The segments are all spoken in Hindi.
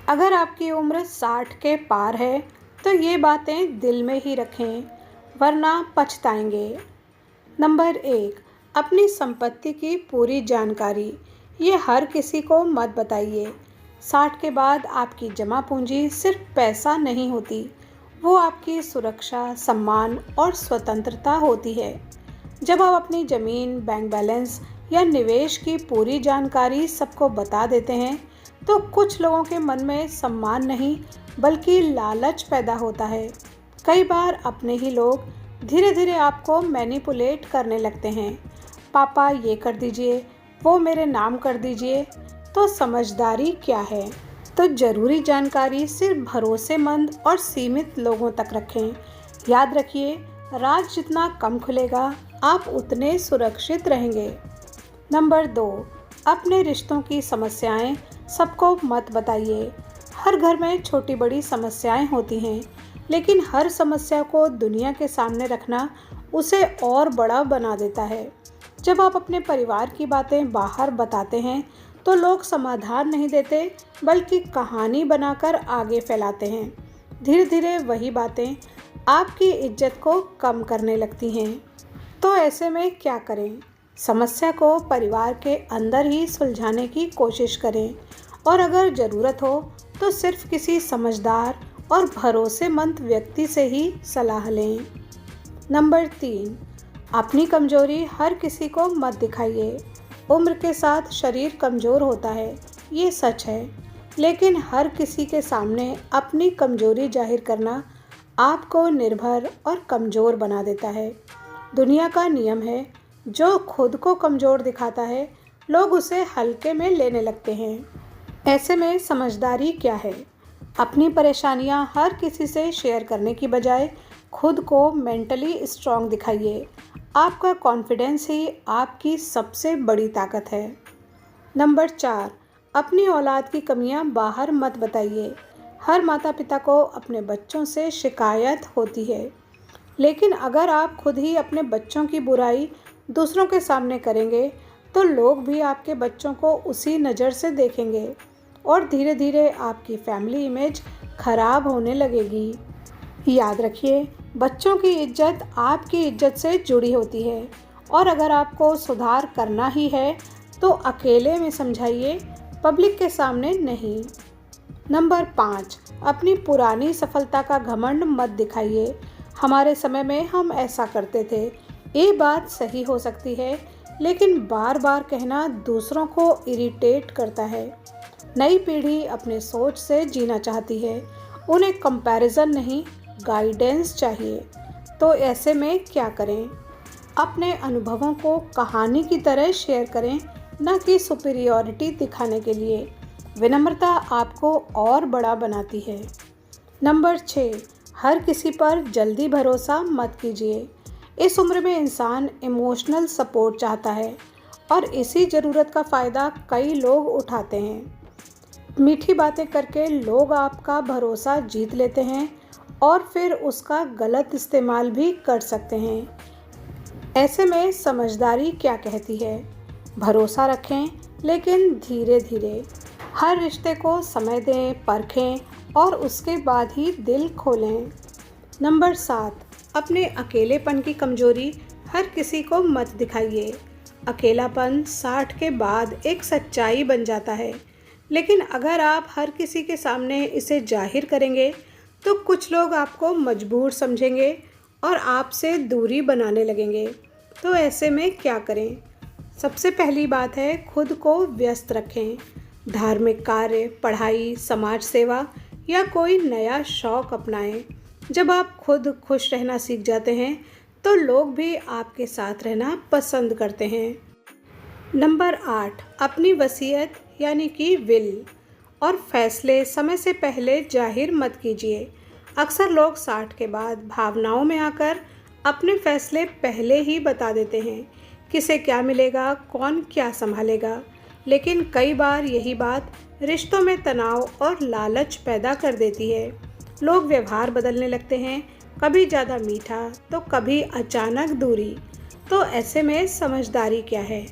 अगर आपकी उम्र 60 के पार है तो ये बातें दिल में ही रखें, वरना पछताएंगे। नंबर 1, अपनी संपत्ति की पूरी जानकारी। ये हर किसी को मत बताइए। 60 के बाद आपकी जमा पूंजी सिर्फ पैसा नहीं होती, वो आपकी सुरक्षा, सम्मान और स्वतंत्रता होती है। जब आप अपनी ज़मीन, बैंक बैलेंस या निवेश की पूरी जानकारी सबको बता देते हैं, तो कुछ लोगों के मन में सम्मान नहीं बल्कि लालच पैदा होता है। कई बार अपने ही लोग धीरे धीरे आपको मैनिपुलेट करने लगते हैं। पापा ये कर दीजिए, वो मेरे नाम कर दीजिए। तो समझदारी क्या है? तो ज़रूरी जानकारी सिर्फ भरोसेमंद और सीमित लोगों तक रखें। याद रखिए, राज जितना कम खुलेगा, आप उतने सुरक्षित रहेंगे। नंबर 2, अपने रिश्तों की समस्याएं सबको मत बताइए। हर घर में छोटी बड़ी समस्याएं होती हैं, लेकिन हर समस्या को दुनिया के सामने रखना उसे और बड़ा बना देता है। जब आप अपने परिवार की बातें बाहर बताते हैं, तो लोग समाधान नहीं देते बल्कि कहानी बनाकर आगे फैलाते हैं। धीरे धीरे वही बातें आपकी इज्जत को कम करने लगती हैं। तो ऐसे में क्या करें? समस्या को परिवार के अंदर ही सुलझाने की कोशिश करें, और अगर ज़रूरत हो तो सिर्फ किसी समझदार और भरोसेमंद व्यक्ति से ही सलाह लें। नंबर 3, अपनी कमजोरी हर किसी को मत दिखाइए। उम्र के साथ शरीर कमज़ोर होता है, ये सच है, लेकिन हर किसी के सामने अपनी कमजोरी जाहिर करना आपको निर्भर और कमज़ोर बना देता है। दुनिया का नियम है, जो खुद को कमज़ोर दिखाता है, लोग उसे हल्के में लेने लगते हैं। ऐसे में समझदारी क्या है? अपनी परेशानियां हर किसी से शेयर करने की बजाय खुद को मेंटली स्ट्रांग दिखाइए। आपका कॉन्फिडेंस ही आपकी सबसे बड़ी ताकत है। नंबर 4, अपनी औलाद की कमियां बाहर मत बताइए। हर माता पिता को अपने बच्चों से शिकायत होती है, लेकिन अगर आप खुद ही अपने बच्चों की बुराई दूसरों के सामने करेंगे, तो लोग भी आपके बच्चों को उसी नज़र से देखेंगे और धीरे धीरे आपकी फैमिली इमेज खराब होने लगेगी। याद रखिए, बच्चों की इज्जत आपकी इज्जत से जुड़ी होती है, और अगर आपको सुधार करना ही है तो अकेले में समझाइए, पब्लिक के सामने नहीं। नंबर 5, अपनी पुरानी सफलता का घमंड मत दिखाइए। हमारे समय में हम ऐसा करते थे। ये बात सही हो सकती है, लेकिन बार बार कहना दूसरों को इरिटेट करता है। नई पीढ़ी अपने सोच से जीना चाहती है, उन्हें कंपैरिजन नहीं, गाइडेंस चाहिए। तो ऐसे में क्या करें? अपने अनुभवों को कहानी की तरह शेयर करें, न कि सुपीरियॉरिटी दिखाने के लिए। विनम्रता आपको और बड़ा बनाती है। नंबर 6, हर किसी पर जल्दी भरोसा मत कीजिए। इस उम्र में इंसान इमोशनल सपोर्ट चाहता है, और इसी ज़रूरत का फ़ायदा कई लोग उठाते हैं। मीठी बातें करके लोग आपका भरोसा जीत लेते हैं और फिर उसका गलत इस्तेमाल भी कर सकते हैं। ऐसे में समझदारी क्या कहती है? भरोसा रखें, लेकिन धीरे धीरे। हर रिश्ते को समय दें, परखें और उसके बाद ही दिल खोलें। नंबर 7, अपने अकेलेपन की कमजोरी हर किसी को मत दिखाइए। अकेलापन 60 के बाद एक सच्चाई बन जाता है, लेकिन अगर आप हर किसी के सामने इसे जाहिर करेंगे, तो कुछ लोग आपको मजबूर समझेंगे और आपसे दूरी बनाने लगेंगे। तो ऐसे में क्या करें? सबसे पहली बात है, खुद को व्यस्त रखें। धार्मिक कार्य, पढ़ाई, समाज सेवा या कोई नया शौक़ अपनाएं। जब आप खुद खुश रहना सीख जाते हैं, तो लोग भी आपके साथ रहना पसंद करते हैं। नंबर 8, अपनी वसीयत यानी कि विल और फैसले समय से पहले जाहिर मत कीजिए। अक्सर लोग 60 के बाद भावनाओं में आकर अपने फैसले पहले ही बता देते हैं, किसे क्या मिलेगा, कौन क्या संभालेगा। लेकिन कई बार यही बात रिश्तों में तनाव और लालच पैदा कर देती है। लोग व्यवहार बदलने लगते हैं, कभी ज़्यादा मीठा तो कभी अचानक दूरी। तो ऐसे में समझदारी क्या है?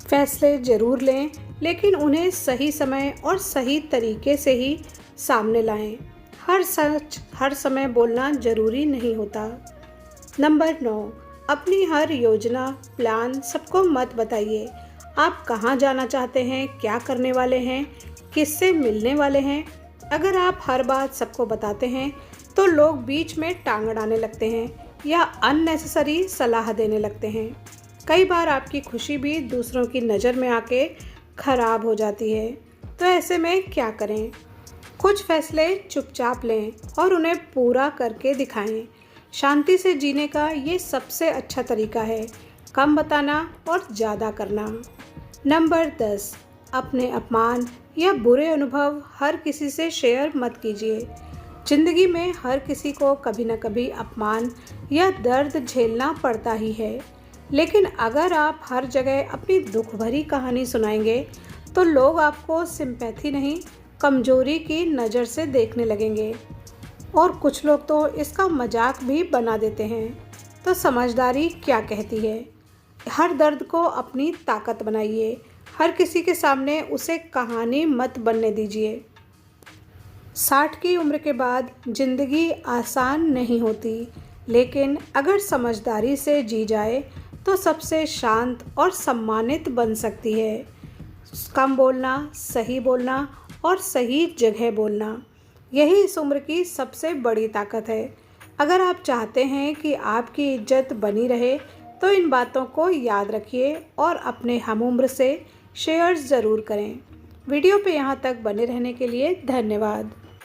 फैसले ज़रूर लें, लेकिन उन्हें सही समय और सही तरीके से ही सामने लाएं। हर सच हर समय बोलना ज़रूरी नहीं होता। नंबर 9, अपनी हर योजना, प्लान सबको मत बताइए। आप कहाँ जाना चाहते हैं, क्या करने वाले हैं, किससे मिलने वाले हैं। अगर आप हर बात सबको बताते हैं तो लोग बीच में टांग अड़ाने लगते हैं या अननेसेसरी सलाह देने लगते हैं। कई बार आपकी खुशी भी दूसरों की नज़र में आके खराब हो जाती है। तो ऐसे में क्या करें? कुछ फैसले चुपचाप लें और उन्हें पूरा करके दिखाएं। शांति से जीने का ये सबसे अच्छा तरीका है, कम बताना और ज़्यादा करना। नंबर 10, अपने अपमान या बुरे अनुभव हर किसी से शेयर मत कीजिए। जिंदगी में हर किसी को कभी न कभी अपमान या दर्द झेलना पड़ता ही है, लेकिन अगर आप हर जगह अपनी दुख भरी कहानी सुनाएंगे तो लोग आपको सिंपैथी नहीं, कमजोरी की नज़र से देखने लगेंगे और कुछ लोग तो इसका मजाक भी बना देते हैं। तो समझदारी क्या कहती है? हर दर्द को अपनी ताकत बनाइए, हर किसी के सामने उसे कहानी मत बनने दीजिए। 60 की उम्र के बाद ज़िंदगी आसान नहीं होती, लेकिन अगर समझदारी से जी जाए तो सबसे शांत और सम्मानित बन सकती है। कम बोलना, सही बोलना और सही जगह बोलना, यही इस उम्र की सबसे बड़ी ताकत है। अगर आप चाहते हैं कि आपकी इज्जत बनी रहे तो इन बातों को याद रखिए और अपने हमउम्र से शेयर ज़रूर करें। वीडियो पे यहाँ तक बने रहने के लिए धन्यवाद।